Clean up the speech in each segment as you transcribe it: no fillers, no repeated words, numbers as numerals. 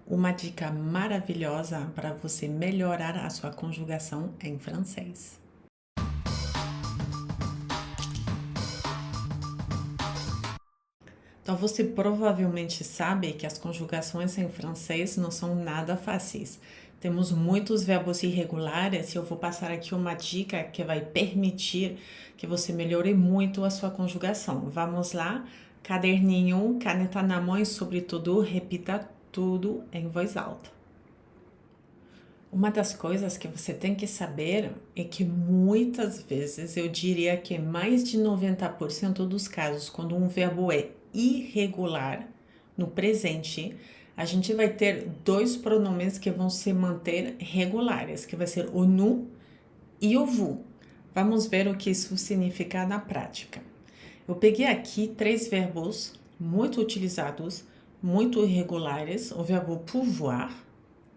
uma dica maravilhosa para você melhorar a sua conjugação em francês. Então, você provavelmente sabe que as conjugações em francês não são nada fáceis. Temos muitos verbos irregulares e eu vou passar aqui uma dica que vai permitir que você melhore muito a sua conjugação. Vamos lá? Caderninho, caneta na mão e, sobretudo, repita tudo em voz alta. Uma das coisas que você tem que saber é que muitas vezes, eu diria que mais de 90% dos casos, quando um verbo é irregular no presente, a gente vai ter dois pronomes que vão se manter regulares, que vai ser o nous e o vous. Vamos ver o que isso significa na prática. Eu peguei aqui 3 verbos muito utilizados, muito irregulares, o verbo pouvoir,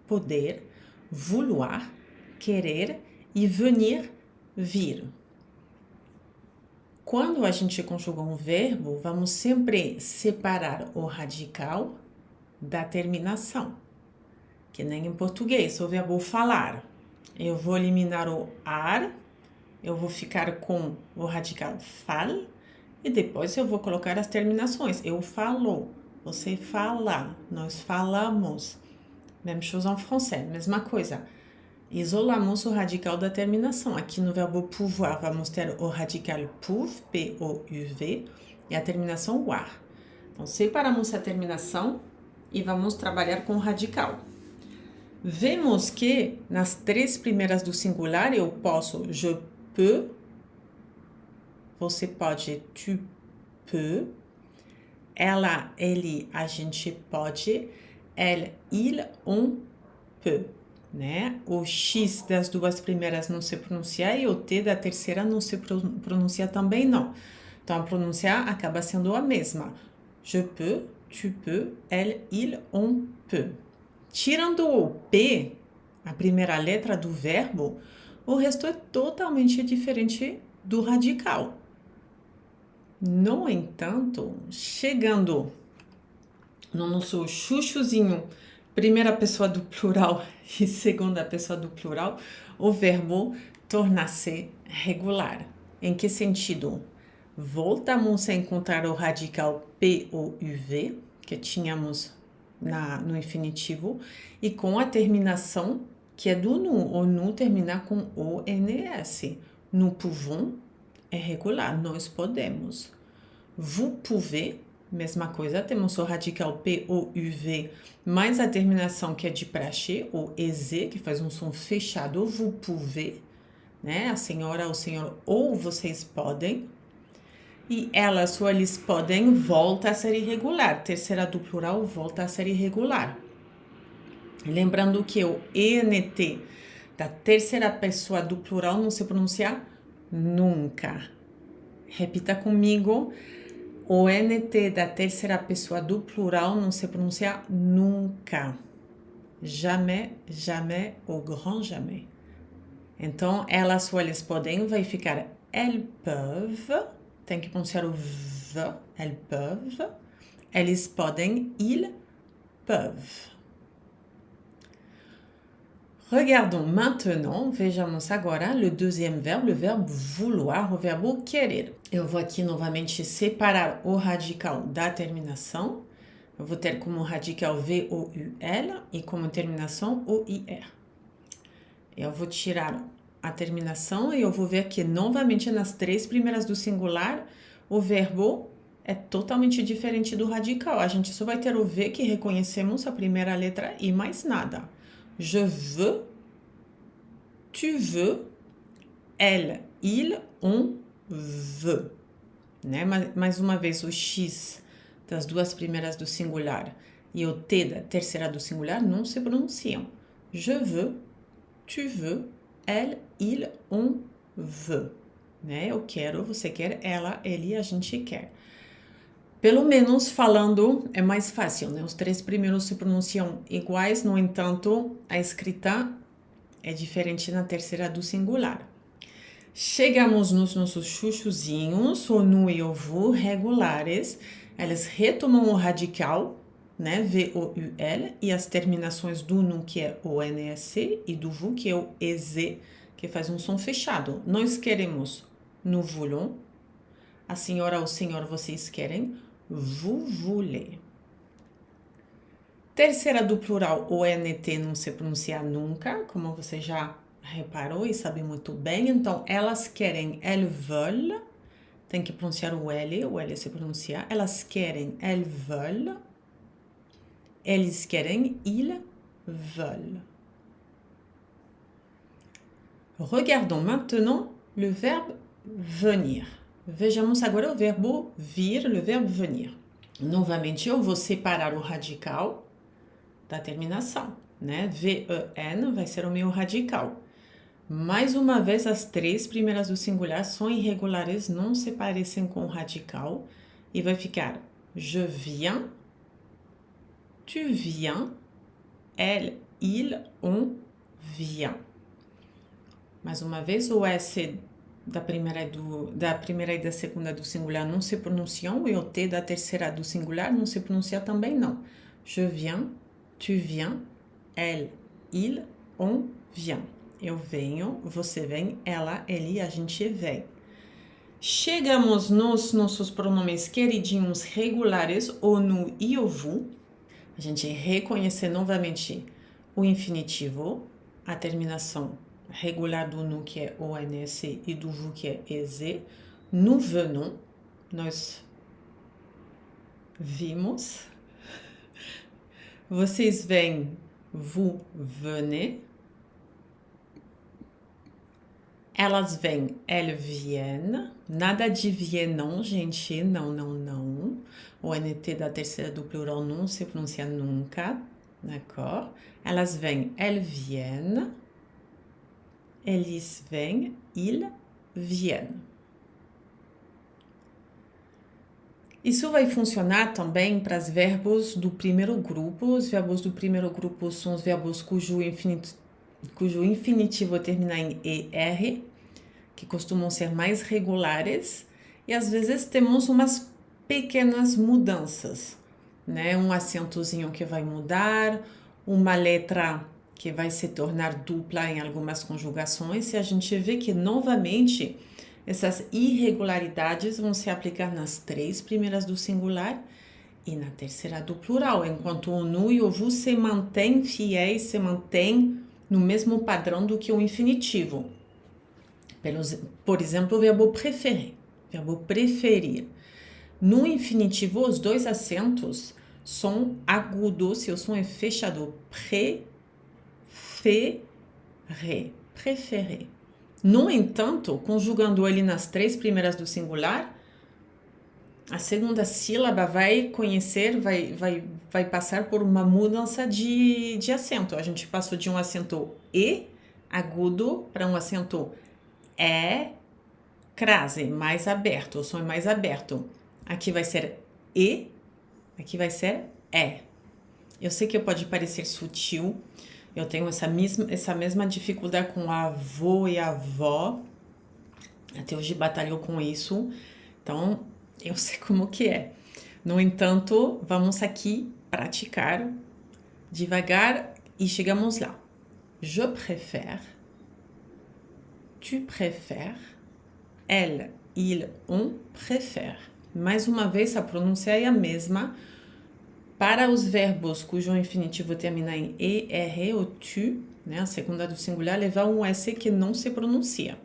poder, vouloir, querer e venir, vir. Quando a gente conjuga um verbo, vamos sempre separar o radical da terminação, que nem em português, o verbo falar. Eu vou eliminar o ar, eu vou ficar com o radical fal e depois eu vou colocar as terminações. Eu falo, você fala, nós falamos. Même chose en français, mesma coisa. Isolamos o radical da terminação. Aqui no verbo pouvoir, vamos ter o radical pouv, P-O-U-V, e a terminação war. Então, separamos a terminação e vamos trabalhar com o radical. Vemos que nas 3 primeiras do singular eu posso je peux, você pode tu peux, ela, ele, a gente pode, elle, il, on peut, né? O X das 2 primeiras não se pronuncia e o T da terceira não se pronuncia também não. Então, a pronúncia acaba sendo a mesma. Je peux, tu peux, elle, il, on peut. Tirando o P, a primeira letra do verbo, o resto é totalmente diferente do radical. No entanto, chegando no nosso chuchuzinho, primeira pessoa do plural e segunda pessoa do plural, o verbo torna-se regular. Em que sentido? Voltamos a encontrar o radical POUV, que tínhamos no infinitivo, e com a terminação que é do nous. O nous termina com ONS. Nous pouvons é regular, nós podemos. Vous pouvez, mesma coisa, temos o radical POUV, mais a terminação que é de praxe, o EZ, que faz um som fechado, vous pouvez, né? A senhora, o senhor, ou vocês podem. E elas ou eles podem, volta a ser irregular. Terceira do plural volta a ser irregular. Lembrando que o ENT da terceira pessoa do plural não se pronuncia nunca. Repita comigo. O NT da terceira pessoa do plural não se pronuncia nunca. Jamais, jamais, au grand jamais. Então, elas ou eles podem, vai ficar elles peuvent. Tem que pronunciar o V, elles peuvent. Eles podem, ils peuvent. Regardons maintenant, vejamos agora, o deuxième verbe, o verbo vouloir, o verbo querer. Eu vou aqui novamente separar o radical da terminação. Eu vou ter como radical V-O-U-L e como terminação O-I-R. Eu vou tirar a terminação e eu vou ver que novamente nas 3 primeiras do singular, o verbo é totalmente diferente do radical. A gente só vai ter o V que reconhecemos a primeira letra e mais nada. Je veux, tu veux, elle, il, on veut. Né? Mais uma vez, o X das 2 primeiras do singular e o T da terceira do singular não se pronunciam. Je veux, tu veux, elle, il, on veut. Né? Eu quero, você quer, ela, ele, a gente quer. Pelo menos falando é mais fácil, né? Os 3 primeiros se pronunciam iguais, no entanto, a escrita é diferente na terceira do singular. Chegamos nos nossos chuchuzinhos, o nous e o vous regulares. Eles retomam o radical né? V-O-U-L, e as terminações do nu, que é o N-S-C, e do vous, que é o E-Z, que faz um som fechado. Nós queremos nous voulons. A senhora ou o senhor, vocês querem. Vous voulez. Terceira do plural, o NT não se pronuncia nunca, como você já reparou e sabe muito bem. Então, elas querem, elles veulent. Tem que pronunciar o L se pronuncia. Elas querem, elles veulent. Eles querem, ils veulent. Regardons maintenant le verbe venir. Vejamos agora o verbo vir, le verbe venir. Novamente, eu vou separar o radical da terminação, né? V-E-N vai ser o meu radical. Mais uma vez, as três primeiras do singular são irregulares, não se parecem com o radical. E vai ficar je viens, tu viens, elle, il, on vient. Mais uma vez, o S da primeira e da segunda do singular não se pronunciam e o T da terceira do singular não se pronuncia também não. Je viens, tu viens, elle, il, on vient. Eu venho, você vem, ela, ele, a gente vem. Chegamos nos nossos pronomes queridinhos regulares, o nu e o vous. A gente reconhecer novamente o infinitivo, a terminação regular do nu, que é ONS, e do vous, que é EZ. Nous venons, nós vimos. Vocês vêm, vous venez. Elas vêm, elles viennent. Nada de viennent, gente. Não, não, não. O NT da terceira do plural não se pronuncia nunca. D'accord? Elas vêm, elles viennent. Eles vêm, ils viennent. Isso vai funcionar também para os verbos do primeiro grupo. Os verbos do primeiro grupo são os verbos cujo infinitivo termina em ER, que costumam ser mais regulares, e às vezes temos umas pequenas mudanças, né? Um acentozinho que vai mudar, uma letra que vai se tornar dupla em algumas conjugações, e a gente vê que, novamente, essas irregularidades vão se aplicar nas três primeiras do singular e na terceira do plural, enquanto o nu e o vous se mantêm fiéis, se mantêm no mesmo padrão do que o infinitivo. Por exemplo, o verbo préférer, verbo preferir. No infinitivo, os dois acentos são agudos e o som é fechado. Préférer. No entanto, conjugando ele nas três primeiras do singular, a segunda sílaba vai passar por uma mudança de acento. A gente passou de um acento E agudo para um acento E crase, mais aberto. O som é mais aberto. Aqui vai ser E, aqui vai ser E. Eu sei que pode parecer sutil. Eu tenho essa mesma dificuldade com a avô e a avó. Até hoje batalhou com isso. Então, eu sei como que é. No entanto, vamos aqui praticar devagar e chegamos lá. Je préfère. Tu préfères. Elle, il, on préfère. Mais uma vez, a pronúncia é a mesma. Para os verbos cujo infinitivo termina em ER ou tu, né, a segunda do singular, levar um S que não se pronuncia.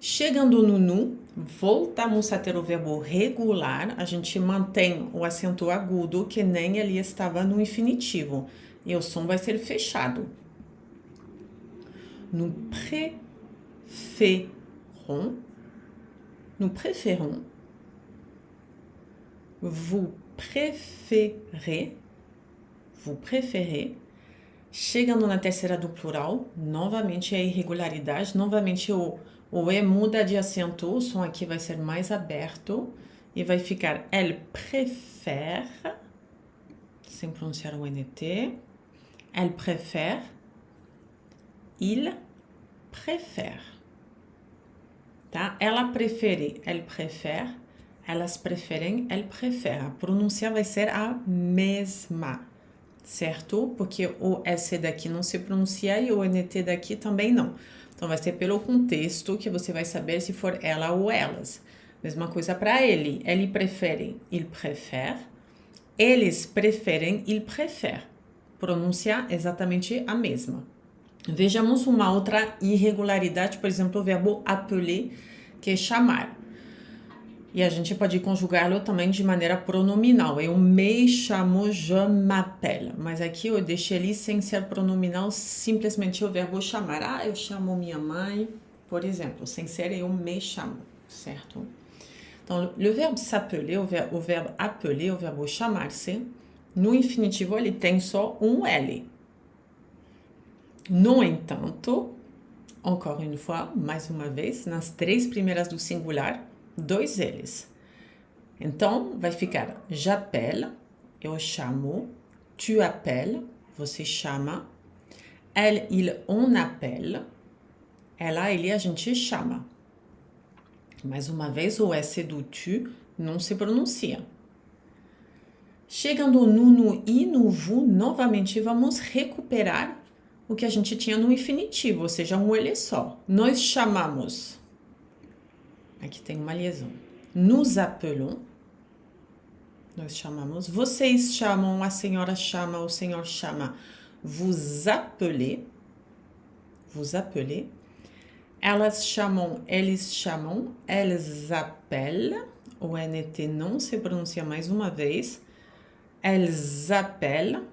Chegando no nu, voltamos a ter o verbo regular, a gente mantém o acento agudo que nem ele estava no infinitivo, e o som vai ser fechado. Nous préférons, vous préférez. Chegando na terceira do plural, novamente a irregularidade, novamente o E muda de acento, o som aqui vai ser mais aberto e vai ficar elle préfère, sem pronunciar o NT, elle préfère, il préfère, tá? Ela prefere, elle préfère, Elas preferem, elle préfère. A pronúncia vai ser a mesma, certo? Porque o S daqui não se pronuncia e o NT daqui também não. Então, vai ser pelo contexto que você vai saber se for ela ou elas. Mesma coisa para ele. Ele prefere, il préfère. Eles preferem, il préfère. Pronúncia exatamente a mesma. Vejamos uma outra irregularidade, por exemplo, o verbo appeler, que é chamar. E a gente pode conjugá-lo também de maneira pronominal. Eu me chamo, je m'appelle. Mas aqui eu deixei ele sem ser pronominal, simplesmente o verbo chamar. Ah, eu chamo minha mãe, por exemplo, sem ser eu me chamo, certo? Então, o verbo s'appeler, o verbo appeler, o verbo chamar-se, no infinitivo ele tem só um L. No entanto, encore une fois, mais uma vez, nas 3 primeiras do singular, 2 L's. Então, vai ficar j'appelle, eu chamo, tu appelles, você chama, elle, il, on appelle, ela, ele, a gente chama. Mais uma vez, o S do tu não se pronuncia. Chegando no i, no vous, novamente vamos recuperar o que a gente tinha no infinitivo, ou seja, um L só. Nós chamamos. Aqui tem uma liaison. Nous appelons. Nós chamamos. Vocês chamam, a senhora chama, o senhor chama. Vous appelez. Vous appelez. Elas chamam, eles chamam. Elles appellent. O NT não se pronuncia mais uma vez. Elles appellent.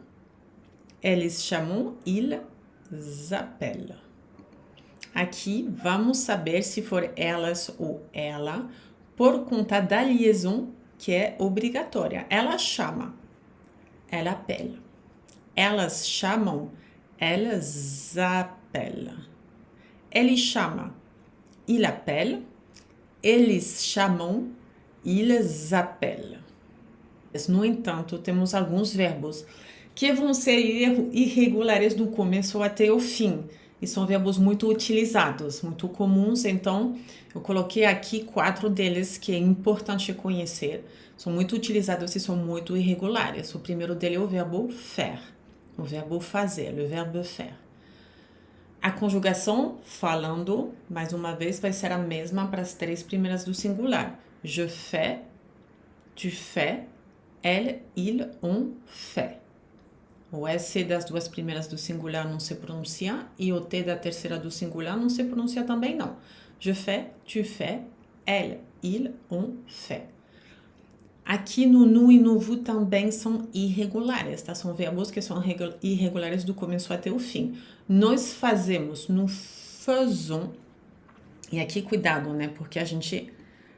Eles chamam, ils appellent. Aqui, vamos saber se for elas ou ela, por conta da liaison, que é obrigatória. Ela chama, ela appelle. Elas chamam, elles appellent. Ele chama, il appelle. Eles chamam, ils appellent. No entanto, temos alguns verbos que vão ser irregulares do começo até o fim. E são verbos muito utilizados, muito comuns. Então, eu coloquei aqui 4 deles que é importante conhecer. São muito utilizados e são muito irregulares. O primeiro dele é o verbo faire, o verbo fazer, le verbe faire. A conjugação, falando, mais uma vez, vai ser a mesma para as 3 primeiras do singular. Je fais, tu fais, elle, il, on fait. O S das 2 primeiras do singular não se pronuncia e o T da terceira do singular não se pronuncia também não. Je fais, tu fais, elle, il, on fait. Aqui no nu e no vous também são irregulares, tá? São verbos que são irregulares do começo até o fim. Nós fazemos, nous faisons, e aqui cuidado, né? Porque a gente,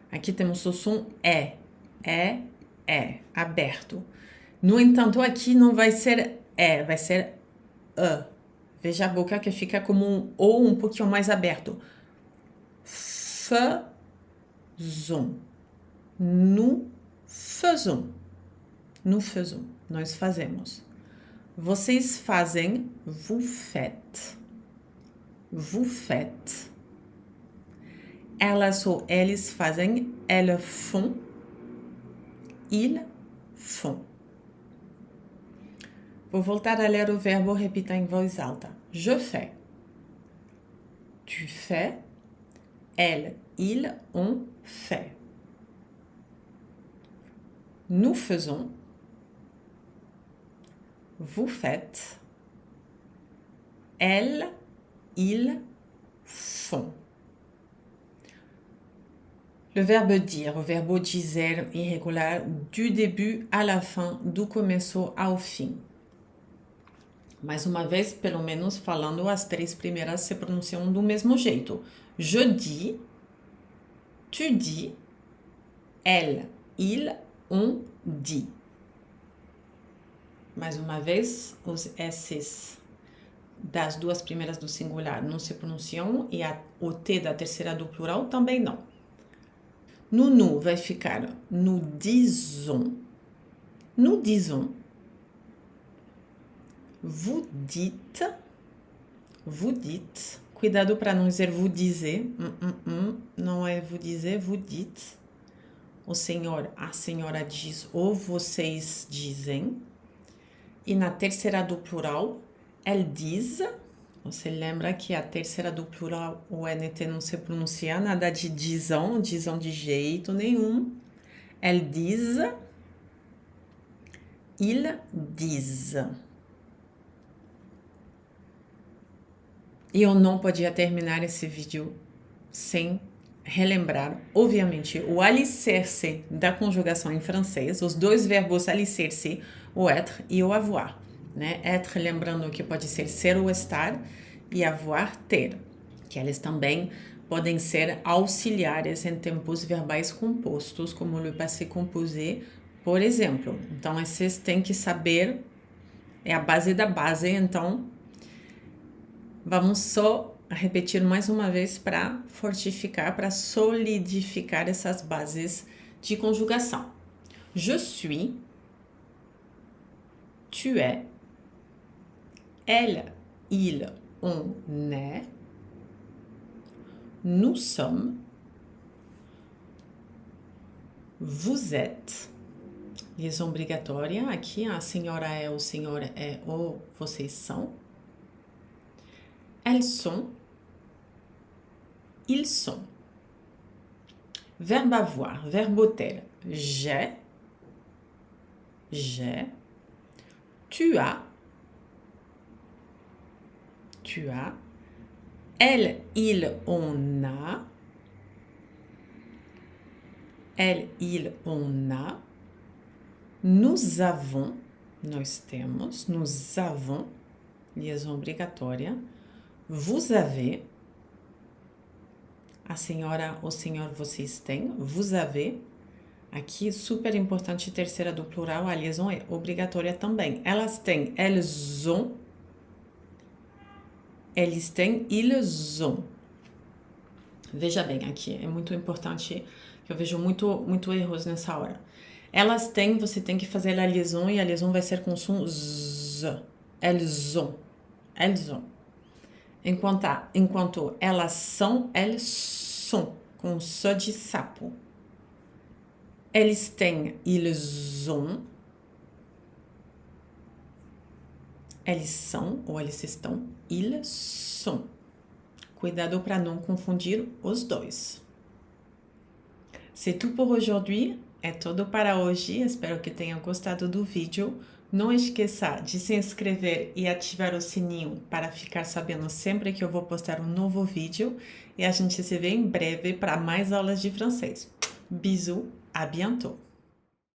aqui temos o som é, aberto. No entanto, aqui não vai ser vai ser Veja a boca que fica como um O um pouquinho mais aberto. Faisons. Nous faisons. Nous faisons. Nós fazemos. Vocês fazem. Vous faites. Vous faites. Elas ou eles fazem. Elles font. Ils font. Vou voltar a ler o verbo, repita em voz alta. Je fais. Tu fais. Elle, il, on fait. Nous faisons. Vous faites. Elle, ils font. Le verbe dire, o verbo dizer irregular du début à la fin, do começo ao fim. Mais uma vez, pelo menos falando, as 3 primeiras se pronunciam do mesmo jeito. Je dis, tu dis, elle, il, on dit. Mais uma vez, os S's das 2 primeiras do singular não se pronunciam e o T da terceira do plural também não. No nu vai ficar nous disons, nous disons. Vous dites, vous dites. Cuidado para não dizer vous disiez. Não é vous disiez, vous dites. o senhor, a senhora diz ou vocês dizem. E na terceira do plural, elles disent. Você lembra que a terceira do plural, o NT não se pronuncia nada de disam de jeito nenhum. Elles disent, ils disent. E eu não podia terminar esse vídeo sem relembrar, obviamente, o alicerce da conjugação em francês, os dois verbos alicerce, o être e o avoir. Né? Être, lembrando que pode ser ou estar, e avoir, ter, que eles também podem ser auxiliares em tempos verbais compostos, como le passé composé, por exemplo. Então, vocês têm que saber, é a base da base, então, vamos só repetir mais uma vez para fortificar, para solidificar essas bases de conjugação. Je suis, tu es, elle, il, on est, nous sommes, vous êtes, liaison obrigatória, aqui a senhora é, o senhor é, ou vocês são. Elles sont, ils sont. Verbe avoir, verbe ter. J'ai, tu as, elle, il, on a, elle, il, on a, nous avons, nós temos, nous avons, liaison obrigatória, vous avez, a senhora, o senhor, vocês têm, vous avez, aqui super importante, terceira do plural, a liaison é obrigatória também. Elas têm, elles ont, eles têm, ils ont. Veja bem, aqui é muito importante, eu vejo muito erros nessa hora. Elas têm, você tem que fazer a liaison e a liaison vai ser com som z. Elles ont. Enquanto elas são, elles sont, com só de sapo. Eles têm, ils ont. Eles são, ou eles estão, ils sont. Cuidado para não confundir os dois. C'est tout pour aujourd'hui. É tudo para hoje. Espero que tenham gostado do vídeo. Não esqueça de se inscrever e ativar o sininho para ficar sabendo sempre que eu vou postar um novo vídeo. E a gente se vê em breve para mais aulas de francês. Bisous, à bientôt!